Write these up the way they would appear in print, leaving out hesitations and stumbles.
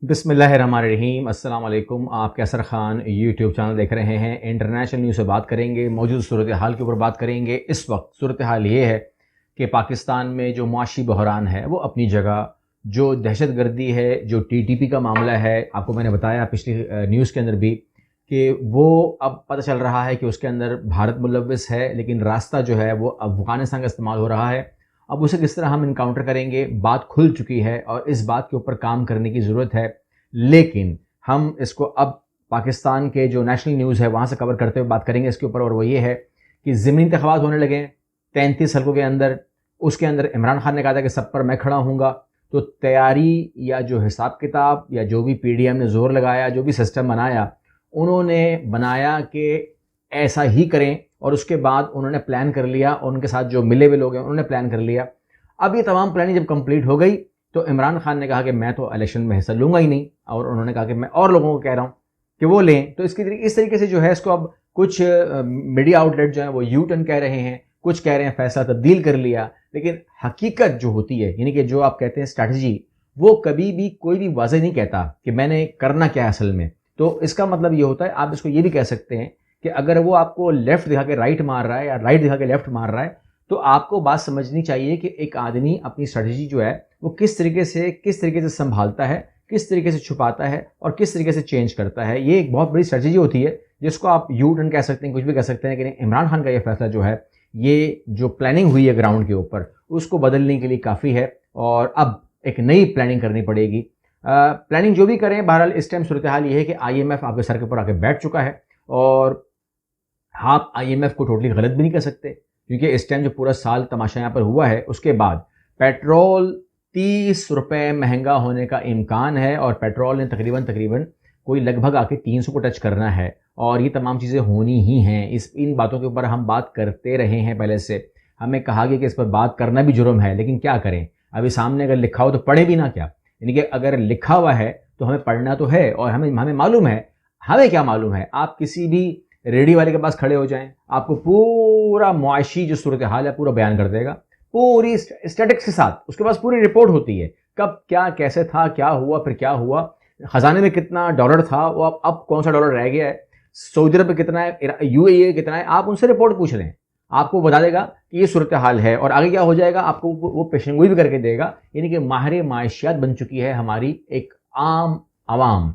بسم اللہ الرحمن الرحیم۔ السلام علیکم۔ آپ کیسر خان یوٹیوب چینل دیکھ رہے ہیں۔ انٹرنیشنل نیوز سے بات کریں گے، موجود صورتحال کے اوپر بات کریں گے۔ اس وقت صورتحال یہ ہے کہ پاکستان میں جو معاشی بحران ہے وہ اپنی جگہ، جو دہشت گردی ہے، جو ٹی ٹی پی کا معاملہ ہے، آپ کو میں نے بتایا پچھلی نیوز کے اندر بھی کہ وہ اب پتہ چل رہا ہے کہ اس کے اندر بھارت ملوث ہے، لیکن راستہ جو ہے وہ افغانستان کا استعمال ہو رہا ہے۔ اب اسے کس طرح ہم انکاؤنٹر کریں گے، بات کھل چکی ہے اور اس بات کے اوپر کام کرنے کی ضرورت ہے، لیکن ہم اس کو اب پاکستان کے جو نیشنل نیوز ہے وہاں سے کور کرتے ہوئے بات کریں گے اس کے اوپر، اور وہ یہ ہے کہ ضمنی انتخابات ہونے لگے 33 حلقوں کے اندر۔ اس کے اندر عمران خان نے کہا تھا کہ سب پر میں کھڑا ہوں گا، تو تیاری یا جو حساب کتاب یا جو بھی پی ڈی ایم نے زور لگایا، جو بھی سسٹم بنایا، انہوں نے بنایا کہ ایسا ہی کریں، اور اس کے بعد انہوں نے پلان کر لیا، اور ان کے ساتھ جو ملے ہوئے لوگ ہیں انہوں نے پلان کر لیا۔ اب یہ تمام پلاننگ جب کمپلیٹ ہو گئی تو عمران خان نے کہا کہ میں تو الیکشن میں حصہ لوں گا ہی نہیں، اور انہوں نے کہا کہ میں اور لوگوں کو کہہ رہا ہوں کہ وہ لیں۔ تو اس طریقے سے جو ہے اس کو اب کچھ میڈیا آؤٹ لیٹ جو ہیں وہ یو ٹرن کہہ رہے ہیں، کچھ کہہ رہے ہیں فیصلہ تبدیل کر لیا، لیکن حقیقت جو ہوتی ہے، یعنی کہ جو آپ کہتے ہیں اسٹریٹجی، وہ کبھی بھی کوئی بھی واضح نہیں کہتا کہ میں نے کرنا کیا ہے اصل میں۔ تو اس کا مطلب یہ ہوتا ہے، آپ اس کو یہ بھی کہہ سکتے ہیں کہ اگر وہ آپ کو لیفٹ دکھا کے رائٹ مار رہا ہے یا رائٹ دکھا کے لیفٹ مار رہا ہے، تو آپ کو بات سمجھنی چاہیے کہ ایک آدمی اپنی اسٹریٹجی جو ہے وہ کس طریقے سے سنبھالتا ہے، کس طریقے سے چھپاتا ہے اور کس طریقے سے چینج کرتا ہے۔ یہ ایک بہت بڑی اسٹریٹجی ہوتی ہے جس کو آپ یو ٹرن کہہ سکتے ہیں، کچھ بھی کہہ سکتے ہیں، لیکن عمران خان کا یہ فیصلہ جو ہے، یہ جو پلاننگ ہوئی ہے گراؤنڈ کے اوپر، اس کو بدلنے کے لیے کافی ہے، اور اب ایک نئی پلاننگ کرنی پڑے گی۔ پلاننگ جو بھی کریں، بہرحال اس ٹائم صورتحال یہ ہے کہ آئی ایم ایف آپ کے سر کے اوپر آ کے بیٹھ چکا ہے، اور آپ آئی ایم ایف کو ٹوٹلی غلط بھی نہیں کہہ سکتے، کیونکہ اس ٹائم جو پورا سال تماشا یہاں پر ہوا ہے، اس کے بعد پیٹرول 30 روپے مہنگا ہونے کا امکان ہے، اور پیٹرول نے تقریباً کوئی لگ بھگ آ کے 300 کو ٹچ کرنا ہے، اور یہ تمام چیزیں ہونی ہی ہیں۔ ان باتوں کے اوپر ہم بات کرتے رہے ہیں پہلے سے، ہمیں کہا گیا کہ اس پر بات کرنا بھی جرم ہے، لیکن کیا کریں، ابھی سامنے اگر لکھا ہو تو پڑھے بھی نہ کیا، یعنی کہ اگر لکھا ہوا ہے تو ہمیں پڑھنا تو ہے، اور ہمیں معلوم ہے۔ ہمیں کیا معلوم ہے؟ آپ کسی بھی ریڈیو والے کے پاس کھڑے ہو جائیں، آپ کو پورا معاشی جو صورتحال ہے پورا بیان کر دے گا، پوری اسٹیٹکس کے ساتھ، اس کے پاس پوری رپورٹ ہوتی ہے، کب کیا کیسے تھا، کیا ہوا، پھر کیا ہوا، خزانے میں کتنا ڈالر تھا، وہ اب کون سا ڈالر رہ گیا ہے، سعودی عرب پہ کتنا ہے، یو اے ای کتنا ہے، آپ ان سے رپورٹ پوچھ لیں، آپ کو بتا دے گا کہ یہ صورتحال ہے، اور آگے کیا ہو جائے گا آپ کو وہ پیشن گوئی بھی کر کے دے گا۔ یعنی کہ ماہر معاشیات بن چکی ہے ہماری ایک عام عوام۔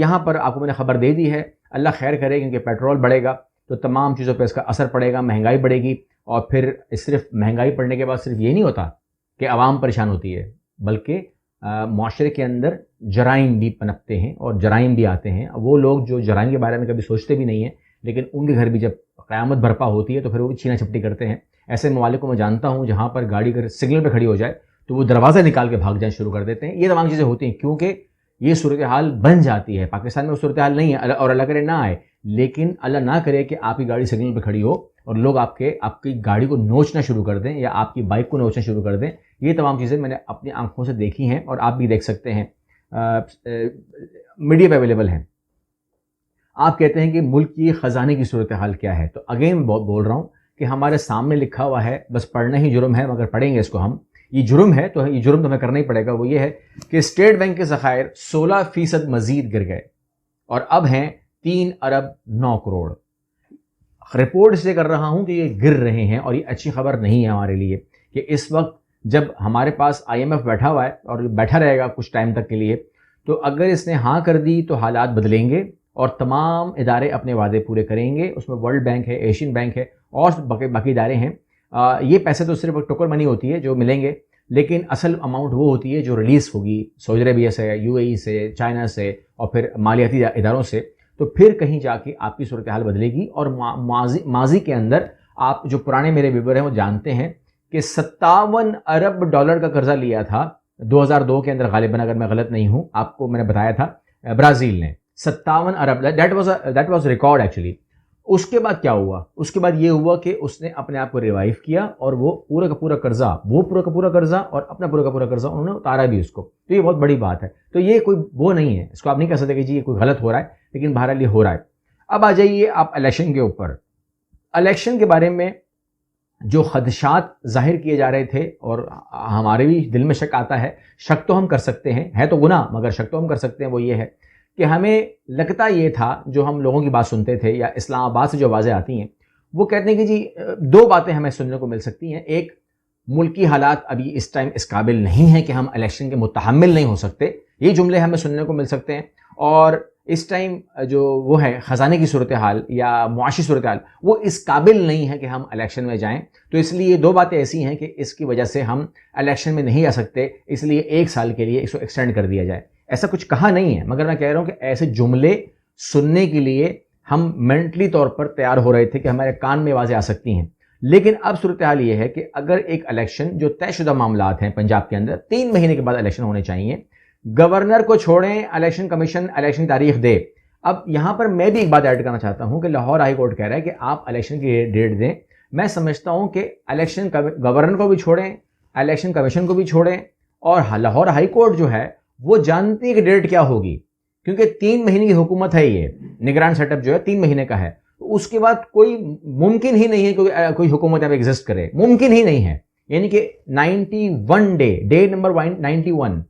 یہاں پر آپ کو میں نے خبر دے دی ہے، اللہ خیر کرے، کیونکہ پیٹرول بڑھے گا تو تمام چیزوں پہ اس کا اثر پڑے گا، مہنگائی بڑھے گی، اور پھر صرف مہنگائی پڑنے کے بعد صرف یہ نہیں ہوتا کہ عوام پریشان ہوتی ہے، بلکہ معاشرے کے اندر جرائم بھی پنپتے ہیں اور جرائم بھی آتے ہیں۔ وہ لوگ جو جرائم کے بارے میں کبھی سوچتے بھی نہیں ہیں، لیکن ان کے گھر بھی جب قیامت برپا ہوتی ہے تو پھر وہ بھی چھینا چھپٹی کرتے ہیں۔ ایسے ممالک کو میں جانتا ہوں جہاں پر گاڑی اگر سگنل پہ کھڑی ہو جائے تو وہ دروازہ نکال کے بھاگ جائیں شروع کر دیتے ہیں۔ یہ تمام چیزیں ہوتی ہیں کیونکہ یہ صورتحال بن جاتی ہے۔ پاکستان میں وہ صورتحال نہیں ہے، اور اللہ کرے نہ آئے، لیکن اللہ نہ کرے کہ آپ کی گاڑی سگنل پہ کھڑی ہو اور لوگ آپ کی گاڑی کو نوچنا شروع کر دیں یا آپ کی بائک کو نوچنا شروع کر دیں۔ یہ تمام چیزیں میں نے اپنی آنکھوں سے دیکھی ہیں، اور آپ بھی دیکھ سکتے ہیں، میڈیا پہ اویلیبل ہیں۔ آپ کہتے ہیں کہ ملک کی خزانے کی صورتحال کیا ہے، تو اگین بول رہا ہوں کہ ہمارے سامنے لکھا ہوا ہے، بس پڑھنا ہی جرم ہے، مگر پڑھیں گے اس کو ہم، یہ جرم ہے تو یہ جرم تو ہمیں کرنا ہی پڑے گا۔ وہ یہ ہے کہ اسٹیٹ بینک کے ذخائر 16% مزید گر گئے، اور اب ہیں 3 ارب 9 کروڑ۔ رپورٹ سے کر رہا ہوں کہ یہ گر رہے ہیں، اور یہ اچھی خبر نہیں ہے ہمارے لیے کہ اس وقت جب ہمارے پاس آئی ایم ایف بیٹھا ہوا ہے اور بیٹھا رہے گا کچھ ٹائم تک کے لیے، تو اگر اس نے ہاں کر دی تو حالات بدلیں گے اور تمام ادارے اپنے وعدے پورے کریں گے۔ اس میں ورلڈ بینک ہے، ایشین بینک ہے، اور باقی ادارے ہیں۔ یہ پیسے تو صرف ٹوکر منی ہوتی ہے جو ملیں گے، لیکن اصل اماؤنٹ وہ ہوتی ہے جو ریلیز ہوگی سعودی عربیہ سے، یو اے ای سے، چائنا سے، اور پھر مالیاتی اداروں سے، تو پھر کہیں جا کے آپ کی صورتحال بدلے گی۔ اور ماضی کے اندر آپ جو پرانے میرے ویور ہیں وہ جانتے ہیں کہ 57 ارب ڈالر کا قرضہ لیا تھا 2002 کے اندر غالباً، اگر میں غلط نہیں ہوں، آپ کو میں نے بتایا تھا، برازیل نے 57 ارب، دیٹ واز ریکارڈ ایکچولی۔ اس کے بعد کیا ہوا؟ اس کے بعد یہ ہوا کہ اس نے اپنے آپ کو ریوائیو کیا، اور وہ پورا کا پورا قرضہ اور اپنا پورا کا پورا قرضہ انہوں نے اتارا بھی اس کو۔ تو یہ بہت بڑی بات ہے، تو یہ کوئی وہ نہیں ہے، اس کو آپ نہیں کہہ سکتے کہ جی یہ کوئی غلط ہو رہا ہے، لیکن بہرحال یہ ہو رہا ہے۔ اب آ جائیے آپ الیکشن کے اوپر۔ الیکشن کے بارے میں جو خدشات ظاہر کیے جا رہے تھے، اور ہمارے بھی دل میں شک آتا ہے، شک تو ہم کر سکتے ہیں، ہے تو گناہ مگر شک تو ہم کر سکتے ہیں، وہ یہ ہے کہ ہمیں لگتا یہ تھا، جو ہم لوگوں کی بات سنتے تھے یا اسلام آباد سے جو آوازیں آتی ہیں وہ کہتے ہیں کہ جی دو باتیں ہمیں سننے کو مل سکتی ہیں. ایک، ملکی حالات ابھی اس ٹائم اس قابل نہیں ہیں کہ ہم الیکشن کے متحمل نہیں ہو سکتے، یہ جملے ہمیں سننے کو مل سکتے ہیں. اور اس ٹائم جو وہ ہے خزانے کی صورتحال یا معاشی صورتحال، وہ اس قابل نہیں ہے کہ ہم الیکشن میں جائیں. تو اس لیے دو باتیں ایسی ہیں کہ اس کی وجہ سے ہم الیکشن میں نہیں آ سکتے، اس لیے 1 سال کے لیے اس کو ایکسٹینڈ کر دیا جائے. ایسا کچھ کہا نہیں ہے، مگر میں کہہ رہا ہوں کہ ایسے جملے سننے کے لیے ہم مینٹلی طور پر تیار ہو رہے تھے کہ ہمارے کان میں آوازیں آ سکتی ہیں. لیکن اب صورتحال یہ ہے کہ اگر ایک الیکشن جو طے شدہ معاملات ہیں پنجاب کے اندر 3 مہینے کے بعد الیکشن ہونے چاہیے، گورنر کو چھوڑیں، الیکشن کمیشن الیکشن تاریخ دے. اب یہاں پر میں بھی ایک بات ایڈ کرنا چاہتا ہوں کہ لاہور ہائی کورٹ کہہ رہا ہے کہ آپ الیکشن کی ڈیٹ دیں. میں سمجھتا ہوں کہ الیکشن گورنر کو بھی چھوڑیں، الیکشن کمیشن کو بھی چھوڑیں، اور لاہور ہائی کورٹ جو ہے وہ جانتی ہے کہ ڈیٹ کیا ہوگی، کیونکہ 3 مہینے کی حکومت ہے، یہ نگران سیٹ اپ جو ہے 3 مہینے کا ہے. اس کے بعد کوئی ممکن ہی نہیں ہے کہ کوئی حکومت اب ایگزسٹ کرے، ممکن ہی نہیں ہے. یعنی کہ 91 ڈے نمبر 91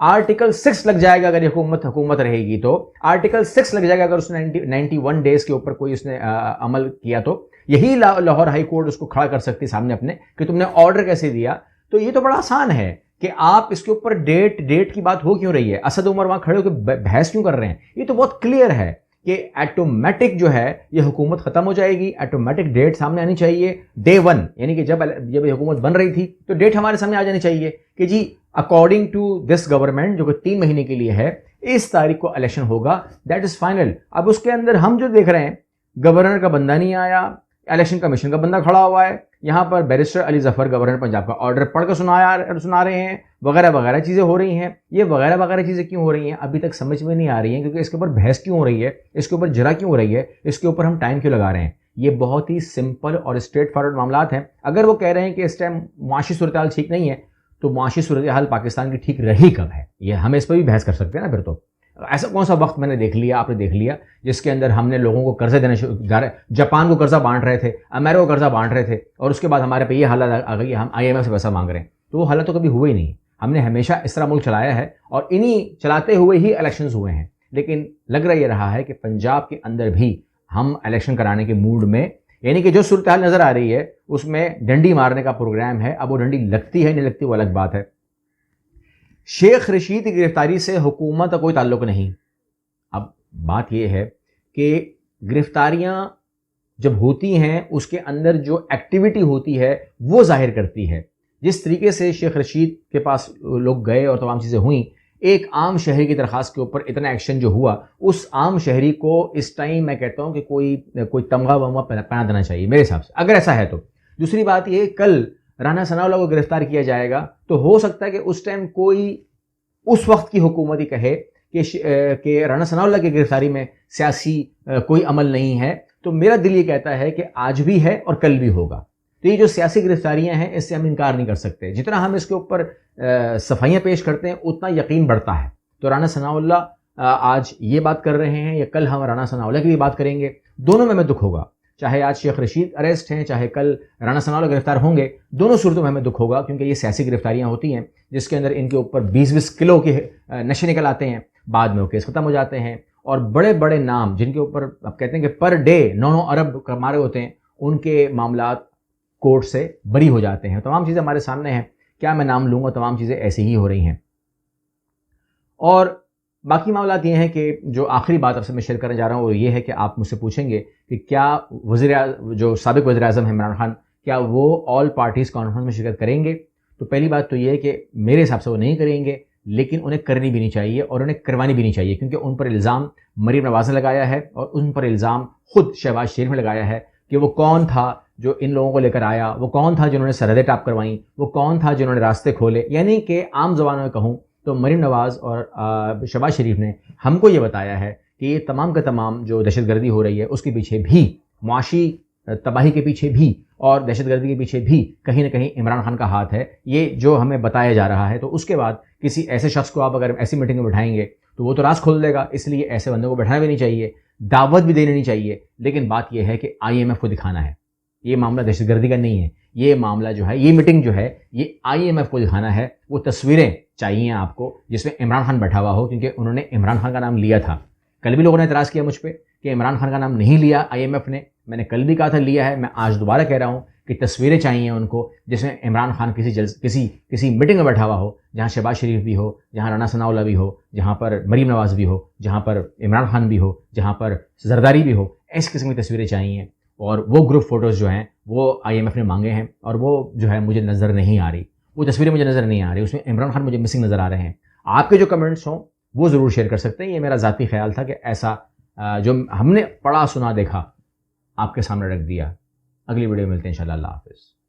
آرٹیکل 6 لگ جائے گا اگر حکومت رہے گی، تو آرٹیکل 6 لگ جائے گا اگر اس نے 91 ڈیز کے اوپر کوئی اس نے عمل کیا، تو یہی لاہور ہائی کورٹ اس کو کھڑا کر سکتی سامنے اپنے کہ تم نے آرڈر کیسے دیا. تو یہ تو بڑا آسان ہے کہ آپ اس کے اوپر ڈیٹ کی بات ہو کیوں رہی ہے، اسد عمر وہاں کھڑے ہو کے بحث کیوں کر رہے ہیں. یہ تو بہت کلیئر ہے کہ ایٹومیٹک جو ہے یہ حکومت ختم ہو جائے گی، ایٹومیٹک ڈیٹ سامنے آنی چاہیے ڈے 1، یعنی کہ جب یہ حکومت بن رہی تھی تو ڈیٹ ہمارے سامنے آ جانی چاہیے کہ جی اکارڈنگ ٹو دس گورنمنٹ جو کہ 3 مہینے کے لیے ہے، اس تاریخ کو الیکشن ہوگا، دیٹ از فائنل. اب اس کے اندر ہم جو دیکھ رہے ہیں، گورنر کا بندہ نہیں آیا، الیکشن کمیشن کا بندہ کھڑا ہوا ہے، یہاں پر بیرسٹر علی ظفر گورنر پنجاب کا آرڈر پڑھ کر سنا رہے ہیں، وغیرہ وغیرہ چیزیں ہو رہی ہیں. یہ وغیرہ وغیرہ چیزیں کیوں ہو رہی ہیں ابھی تک سمجھ میں نہیں آ رہی ہیں، کیونکہ اس کے اوپر بحث کیوں ہو رہی ہے، اس کے اوپر جرا کیوں ہو رہی ہے، اس کے اوپر ہم ٹائم کیوں لگا رہے ہیں. یہ بہت ہی سمپل اور اسٹریٹ فارورڈ معاملات ہیں. اگر وہ کہہ رہے ہیں کہ اس ٹائم معاشی صورتحال ٹھیک نہیں ہے، تو معاشی صورتحال پاکستان کی ٹھیک رہی کب ہے، یہ ہم اس پہ بھی بحث کر سکتے ہیں نا. پھر تو ایسا کون سا وقت میں نے دیکھ لیا، آپ نے دیکھ لیا، جس کے اندر ہم نے لوگوں کو قرضے دینے جا رہے، جاپان کو قرضہ بانٹ رہے تھے، امریکہ کو قرضہ بانٹ رہے تھے، اور اس کے بعد ہمارے پہ یہ حالت آ گئی، ہم IMF سے پیسہ مانگ رہے ہیں. تو وہ حالت تو کبھی ہوئے ہی نہیں. ہم نے ہمیشہ اس طرح ملک چلایا ہے، اور انہی چلاتے ہوئے ہی الیکشنز ہوئے ہیں. لیکن لگ رہا یہ رہا ہے کہ پنجاب کے اندر بھی ہم الیکشن کرانے کے موڈ میں، یعنی کہ جو صورتحال نظر آ رہی ہے اس میں ڈنڈی مارنے کا پروگرام ہے. اب وہ ڈنڈی لگتی ہے نہیں لگتی وہ الگ بات ہے. شیخ رشید کی گرفتاری سے حکومت کا کوئی تعلق نہیں. اب بات یہ ہے کہ گرفتاریاں جب ہوتی ہیں اس کے اندر جو ایکٹیویٹی ہوتی ہے وہ ظاہر کرتی ہے. جس طریقے سے شیخ رشید کے پاس لوگ گئے اور تمام چیزیں ہوئیں، ایک عام شہری کی درخواست کے اوپر اتنا ایکشن جو ہوا، اس عام شہری کو اس ٹائم میں کہتا ہوں کہ کوئی تمغہ ومغہ پہنا دینا چاہیے میرے حساب سے، اگر ایسا ہے تو. دوسری بات یہ، کل رانا ثناء اللہ کو گرفتار کیا جائے گا تو ہو سکتا ہے کہ اس ٹائم کوئی اس وقت کی حکومت ہی کہے کہ رانا ثناء اللہ کی گرفتاری میں سیاسی کوئی عمل نہیں ہے. تو میرا دل یہ کہتا ہے کہ آج بھی ہے اور کل بھی ہوگا. تو یہ جو سیاسی گرفتاریاں ہیں اس سے ہم انکار نہیں کر سکتے. جتنا ہم اس کے اوپر صفائیاں پیش کرتے ہیں اتنا یقین بڑھتا ہے. تو رانا ثناء اللہ آج یہ بات کر رہے ہیں یا کل ہم رانا ثناء اللہ کی بھی بات کریں گے، دونوں میں ہمیں دکھ ہوگا. چاہے آج شیخ رشید اریسٹ ہیں، چاہے کل رانا ثناء اللہ گرفتار ہوں گے، دونوں صورتوں میں ہمیں دکھ ہوگا، کیونکہ یہ سیاسی گرفتاریاں ہوتی ہیں جس کے اندر ان کے اوپر 20 کلو کے نشے نکل آتے ہیں، بعد میں وہ کیس ختم ہو جاتے ہیں، اور بڑے بڑے نام جن کے اوپر اب کہتے ہیں کہ پر ڈے 9 ارب کمارے ہوتے ہیں، ان کے معاملات کورٹ سے بری ہو جاتے ہیں. تمام چیزیں ہمارے سامنے ہیں، کیا میں نام لوں گا، تمام چیزیں ایسی ہی ہو رہی ہیں. اور باقی معاملات یہ ہیں کہ جو آخری بات آپ سے میں شیئر کرنے جا رہا ہوں وہ یہ ہے کہ آپ مجھ سے پوچھیں گے کہ کیا جو سابق وزیر اعظم عمران خان، کیا وہ آل پارٹیز کانفرنس میں شرکت کریں گے؟ تو پہلی بات تو یہ ہے کہ میرے حساب سے وہ نہیں کریں گے، لیکن انہیں کرنی بھی نہیں چاہیے اور انہیں کروانی بھی نہیں چاہیے، کیونکہ ان پر الزام مریم نواز نے لگایا ہے اور ان پر الزام خود شہباز شریف نے لگایا ہے کہ وہ کون تھا جو ان لوگوں کو لے کر آیا، وہ کون تھا جنہوں نے سرحدیں ٹاپ کروائیں، وہ کون تھا جنہوں نے راستے کھولے. یعنی کہ عام زبانوں میں کہوں تو مریم نواز اور شہباز شریف نے ہم کو یہ بتایا ہے کہ یہ تمام کا تمام جو دہشت گردی ہو رہی ہے اس کے پیچھے بھی، معاشی تباہی کے پیچھے بھی اور دہشت گردی کے پیچھے بھی کہیں نہ کہیں عمران خان کا ہاتھ ہے. یہ جو ہمیں بتایا جا رہا ہے، تو اس کے بعد کسی ایسے شخص کو آپ اگر ایسی میٹنگ میں بٹھائیں گے تو وہ تو راز کھول دے گا. اس لیے ایسے بندوں کو بٹھانا بھی نہیں چاہیے، دعوت بھی دینی نہیں چاہیے. لیکن بات یہ ہے کہ IMF کو دکھانا ہے یہ معاملہ دہشت گردی کا نہیں ہے، یہ معاملہ جو ہے، یہ میٹنگ جو ہے، یہ IMF کو دکھانا ہے. وہ تصویریں چاہیے آپ کو جس میں عمران خان بیٹھا ہوا ہو، کیونکہ انہوں نے عمران خان کا نام لیا تھا. کل بھی لوگوں نے اعتراض کیا مجھ پہ کہ عمران خان کا نام نہیں لیا IMF نے. میں نے کل بھی کہا تھا لیا ہے، میں آج دوبارہ کہہ رہا ہوں کہ تصویریں چاہیے ان کو جس میں عمران خان کسی میٹنگ میں بیٹھا ہوا ہو، جہاں شہباز شریف بھی ہو، جہاں رانا ثناء اللہ بھی ہو، جہاں پر مریم نواز بھی ہو، جہاں پر عمران خان بھی ہو، جہاں پر زرداری بھی ہو. ایسی قسم کی تصویریں چاہیے. اور وہ گروپ فوٹوز جو ہیں وہ IMF نے مانگے ہیں، اور وہ جو ہے مجھے نظر نہیں آ رہی. وہ تصویریں مجھے نظر نہیں آ رہی. اس میں عمران خان مجھے مسنگ نظر آ رہے ہیں. آپ کے جو کمنٹس ہوں وہ ضرور شیئر کر سکتے ہیں. یہ میرا ذاتی خیال تھا کہ ایسا جو ہم نے پڑھا سنا دیکھا آپ کے سامنے رکھ دیا. اگلی ویڈیو ملتے ہیں انشاءاللہ. اللہ حافظ.